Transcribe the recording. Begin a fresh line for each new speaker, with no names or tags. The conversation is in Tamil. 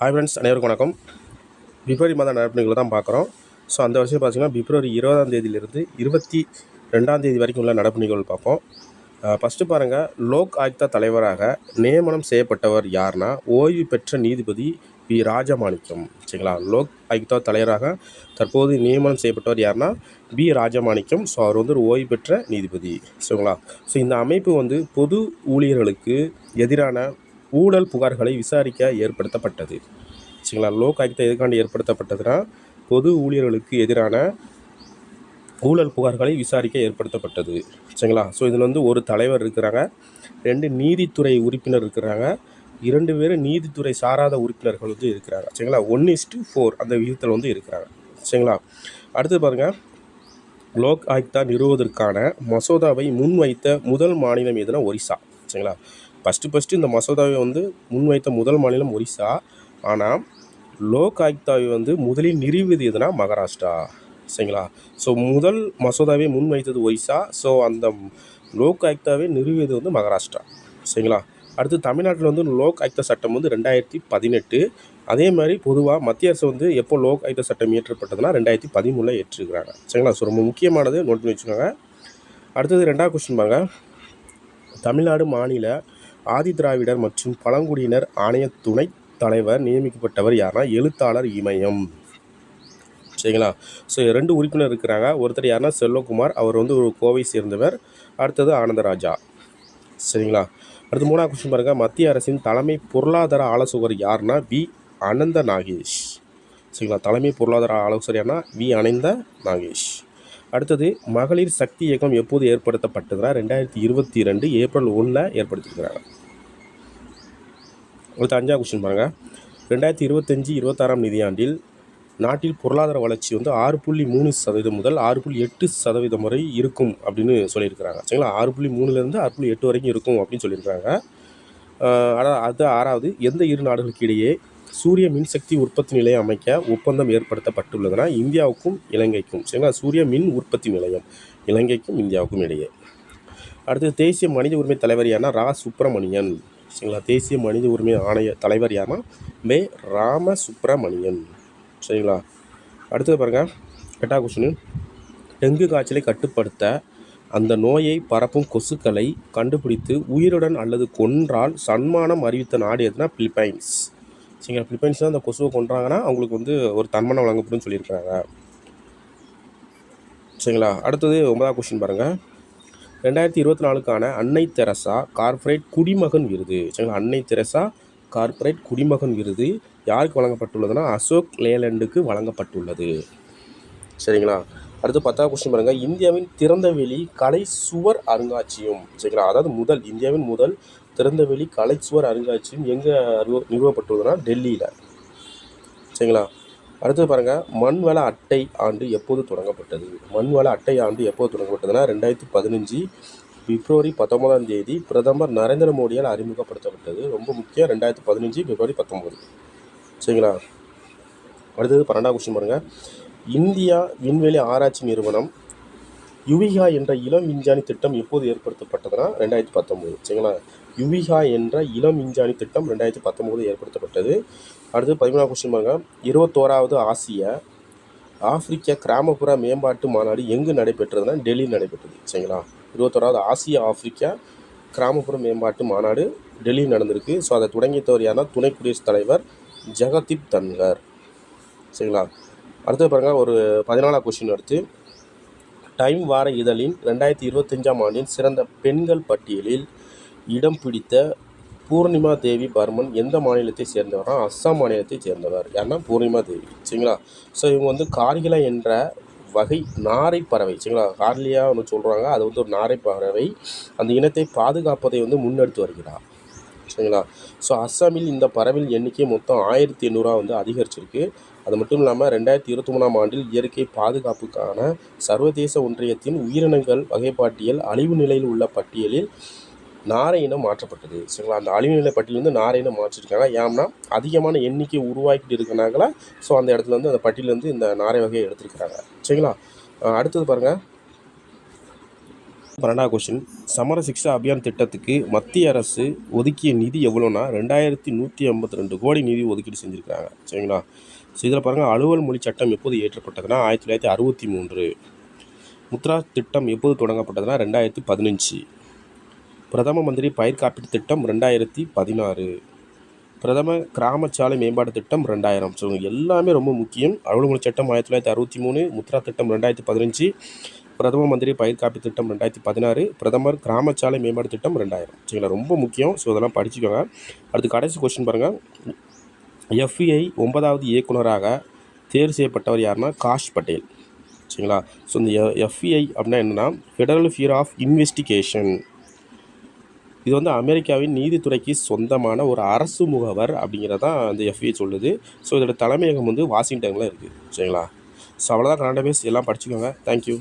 ஹாய் ஃப்ரெண்ட்ஸ், அனைவருக்கும் வணக்கம். பிப்ரவரி மாத நடப்புகளை தான் பார்க்குறோம். ஸோ அந்த வருஷம் பார்த்திங்கன்னா பிப்ரவரி 20ஆம் தேதியிலிருந்து 22ஆம் தேதி வரைக்கும் உள்ள நடப்பு நிகழ்வு பார்ப்போம். ஃபஸ்ட்டு பாருங்கள், லோக் ஆயுக்தா தலைவராக நியமனம் செய்யப்பட்டவர் யார்னா ஓய்வு பெற்ற நீதிபதி பி ராஜமாணிக்கம். சரிங்களா, லோக் ஆயுக்தா தலைவராக தற்போது நியமனம் செய்யப்பட்டவர் யார்னா பி ராஜமாணிக்கம். ஸோ அவர் வந்து ஒரு ஓய்வு பெற்ற நீதிபதி. சரிங்களா. ஸோ இந்த அமைப்பு வந்து பொது ஊழியர்களுக்கு எதிரான ஊழல் புகார்களை விசாரிக்க ஏற்படுத்தப்பட்டது. சரிங்களா, லோக் ஆயுக்தா எதுக்காண்டி ஏற்படுத்தப்பட்டதுன்னா பொது ஊழியர்களுக்கு எதிரான ஊழல் புகார்களை விசாரிக்க ஏற்படுத்தப்பட்டது. சரிங்களா. ஸோ இதில் வந்து ஒரு தலைவர் இருக்கிறாங்க, 2 நீதித்துறை உறுப்பினர் இருக்கிறாங்க, 2 பேர் நீதித்துறை சாராத உறுப்பினர்கள் வந்து இருக்கிறாங்க. சரிங்களா, 1:4 அந்த விகிதத்தில் வந்து இருக்கிறாங்க. சரிங்களா. அடுத்து பாருங்கள், லோக் ஆயுக்தா நிறுவுவதற்கான மசோதாவை முன்வைத்த முதல் மாநிலம் எதுனா ஒரிசா. சரிங்களா, ஃபஸ்ட்டு இந்த மசோதாவை வந்து முன்வைத்த முதல் மாநிலம் ஒரிசா. ஆனால் லோக் ஆயுக்தாவை வந்து முதலில் நிறுவியது எதுனா மகாராஷ்டிரா. சரிங்களா. ஸோ முதல் மசோதாவை முன்வைத்தது ஒரிசா. ஸோ அந்த லோக் ஆயுக்தாவை நிறுவியது வந்து மகாராஷ்டிரா. சரிங்களா. அடுத்து தமிழ்நாட்டில் வந்து லோக் ஆயுக்தா சட்டம் வந்து 2018. அதே மாதிரி பொதுவாக மத்திய அரசு வந்து எப்போ லோக் ஆயுக்தா சட்டம் இயற்றப்பட்டதுன்னா 2013 ஏற்றிருக்கிறாங்க. சரிங்களா. ஸோ ரொம்ப முக்கியமானது, நோட் பண்ணி வச்சுக்கோங்க. அடுத்தது 2வது கொஸ்டின் பாருங்க, தமிழ்நாடு மாநில ஆதிதிராவிடர் மற்றும் பழங்குடியினர் ஆணைய துணைத் தலைவர் நியமிக்கப்பட்டவர் யாருன்னா எழுத்தாளர் இமயம். சரிங்களா. ஸோ 2 உறுப்பினர் இருக்கிறாங்க. ஒருத்தர் யாருன்னா செல்வகுமார், அவர் வந்து ஒரு கோவை சேர்ந்தவர். அடுத்தது ஆனந்தராஜா. சரிங்களா. அடுத்து 3வது கொஸ்டின் பாருங்கள், மத்திய அரசின் தலைமை பொருளாதார ஆலோசகர் யாருன்னா வி அனந்த நாகேஷ். சரிங்களா, தலைமை பொருளாதார ஆலோசகர் யாருன்னா வி அனந்த நாகேஷ். அடுத்தது மகளிர் சக்தி இயக்கம் எப்போது ஏற்படுத்தப்பட்டதுன்னா 2022 ஏப்ரல் 1 ஏற்படுத்தியிருக்கிறாங்க. அடுத்து 5வது கொஸ்டின் பாருங்கள், 2025-26ஆம் நிதியாண்டில் நாட்டில் பொருளாதார வளர்ச்சி வந்து 6.3% முதல் 6.8% வரை இருக்கும் அப்படின்னு சொல்லியிருக்கிறாங்க. சரிங்களா, 6.3லேருந்து 6.8 வரைக்கும் இருக்கும் அப்படின்னு சொல்லியிருக்கிறாங்க. அது 6வது, எந்த இரு நாடுகளுக்கு இடையே சூரிய மின்சக்தி உற்பத்தி நிலையம் அமைக்க ஒப்பந்தம் ஏற்படுத்தப்பட்டுள்ளதுன்னா இந்தியாவுக்கும் இலங்கைக்கும். சரிங்களா, சூரிய மின் உற்பத்தி நிலையம் இலங்கைக்கும் இந்தியாவுக்கும் இடையே. அடுத்து தேசிய மனித உரிமை தலைவர் யாருன்னா ரா சுப்பிரமணியன். சரிங்களா, தேசிய மனித உரிமை ஆணைய தலைவர் யாருன்னா மே ராம சுப்பிரமணியன். சரிங்களா. அடுத்தது பாருங்கள், 8வது கொஸ்டின், டெங்கு காய்ச்சலை கட்டுப்படுத்த அந்த நோயை பரப்பும் கொசுக்களை கண்டுபிடித்து உயிருடன் அல்லது கொன்றால் சன்மானம் அறிவித்த நாடு எதுனா பிலிப்பைன்ஸ். சரிங்களா, பிலிப்பைன்ஸ் தான் அந்த கொசுவை கொன்றாங்கன்னா அவங்களுக்கு வந்து ஒரு தன்மானம் வழங்கப்படும் சொல்லியிருக்கிறாங்க. சரிங்களா. அடுத்தது 9வது கொஸ்டின் பாருங்கள், 2024க்கான அன்னை தெரசா கார்ப்பரேட் குடிமகன் விருது. சரிங்களா, அன்னை தெரசா கார்ப்பரேட் குடிமகன் விருது யாருக்கு வழங்கப்பட்டுள்ளதுன்னா அசோக் லேலண்டுக்கு வழங்கப்பட்டுள்ளது. சரிங்களா. அடுத்து 10வது கொஸ்டின் பாருங்கள், இந்தியாவின் திறந்தவெளி கலை சுவர் அருங்காட்சியம். சரிங்களா, அதாவது இந்தியாவின் முதல் திறந்தவெளி கலை சுவர் அருங்காட்சியம் எங்கே நிறுவப்பட்டுள்ளதுன்னா டெல்லியில். சரிங்களா. அடுத்து பாருங்கள், மண்வள அட்டை ஆண்டு எப்போது தொடங்கப்பட்டது? மண்வள அட்டை ஆண்டு எப்போது தொடங்கப்பட்டதுன்னா 2015 பிப்ரவரி 19ஆம் தேதி பிரதமர் நரேந்திர மோடியால் அறிமுகப்படுத்தப்பட்டது. ரொம்ப முக்கியம், 2015 பிப்ரவரி 19. சரிங்களா. அடுத்தது 12வது கொஸ்டின் பாருங்கள், இந்தியா விண்வெளி ஆராய்ச்சி நிறுவனம் யுவிகா என்ற இளம் விஞ்ஞானி திட்டம் எப்போது ஏற்படுத்தப்பட்டதுன்னா 2019. சரிங்களா, யுவிகா என்ற இளம் விஞ்ஞானி திட்டம் 2019 ஏற்படுத்தப்பட்டது. அடுத்து 13வது கொஸ்டின் பாருங்கள், 21வது ஆசிய ஆப்பிரிக்க கிராமப்புற மேம்பாட்டு மாநாடு எங்கு நடைபெற்றதுன்னா டெல்லியில் நடைபெற்றது. சரிங்களா, 21வது ஆசிய ஆப்பிரிக்க கிராமப்புற மேம்பாட்டு மாநாடு டெல்லியில் நடந்திருக்கு. ஸோ அதை தொடங்கியவர் யாருன்னா துணை குடியரசுத் தலைவர் ஜெகதீப் தன்கர். சரிங்களா. அடுத்து பாருங்கள், ஒரு 14வது கொஸ்டின் அடுத்து, டைம் வார இதழின் 2025ஆம் ஆண்டின் சிறந்த பெண்கள் பட்டியலில் இடம் பிடித்த பூர்ணிமா தேவி பர்மன் எந்த மாநிலத்தை சேர்ந்தவர்னா அஸ்ஸாம் மாநிலத்தை சேர்ந்தவர். யாருன்னா பூர்ணிமா தேவி. சரிங்களா. ஸோ இவங்க வந்து கார்கிலா என்ற வகை நாரை பறவை. சரிங்களா, கார்லியா ஒன்று சொல்கிறாங்க, அது வந்து ஒரு நாரை பறவை. அந்த இனத்தை பாதுகாப்பதை வந்து முன்னெடுத்து வருகிறார். சரிங்களா. ஸோ அஸ்ஸாமில் இந்த பறவையின் எண்ணிக்கை மொத்தம் 1800 வந்து அதிகரிச்சிருக்கு. அது மட்டும் இல்லாமல் 2023ஆம் ஆண்டில் இயற்கை பாதுகாப்புக்கான சர்வதேச ஒன்றியத்தின் உயிரினங்கள் வகைப்பாட்டியல் அழிவு நிலையில் உள்ள பட்டியலில் நாரை இனம் மாற்றப்பட்டது. சரிங்களா, அந்த அழிவு நிலை பட்டியலேருந்து நாரை இனம் மாற்றிருக்காங்க. ஏன்னா அதிகமான எண்ணிக்கை உருவாக்கிட்டு இருக்கிறனால ஸோ அந்த இடத்துல வந்து அந்த பட்டியலேருந்து இந்த நாரை வகையை எடுத்துருக்கிறாங்க. சரிங்களா. அடுத்தது பாருங்கள், 12வது கொஸ்டின், சமர சிக்ஷா அபியான் திட்டத்துக்கு மத்திய அரசு ஒதுக்கிய நிதி எவ்வளோனா 2152 கோடி நிதி ஒதுக்கீடு செஞ்சுருக்காங்க. சரிங்களா? ஸோ இதில் பாருங்கள், அலுவல் மொழி சட்டம் எப்போது இயற்றப்பட்டதுன்னா 1963. முத்ரா திட்டம் எப்போது தொடங்கப்பட்டதுன்னா 2015. பிரதம மந்திரி பயிர் காப்பீட்டு திட்டம் 2016. பிரதம கிராம சாலை மேம்பாட்டு திட்டம் 2000. ஸோ எல்லாமே ரொம்ப முக்கியம். அலுவல் மொழி சட்டம் 1963, முத்ரா திட்டம் 2015, பிரதம மந்திரி பயிர் காப்பீட்டு திட்டம் 2016, பிரதமர் கிராம சாலை மேம்பாட்டு திட்டம் 2000. சரிங்களா? ரொம்ப முக்கியம். ஸோ இதெல்லாம் படிச்சுக்கோங்க. அடுத்து கடைசி கொஸ்டின் பாருங்கள். FBI 9வது இயக்குனராக தேர்வு செய்யப்பட்டவர் யாருன்னா காஷ் பட்டேல். சரிங்களா? ஸோ இந்த FBI அப்படின்னா என்னென்னா ஃபெடரல் பியூரோ ஆஃப் இன்வெஸ்டிகேஷன். இது வந்து அமெரிக்காவின் நீதித்துறைக்கு சொந்தமான ஒரு அரசு முகவர் அப்படிங்கிறதான் அந்த FBI சொல்லுது. ஸோ இதோட தலைமையகம் வந்து வாஷிங்டனில் இருக்குது. சரிங்களா? ஸோ அவ்வளோதான் கரண்ட் அஃபேர்ஸ். எல்லாம் படிச்சுக்கோங்க. தேங்க்யூ.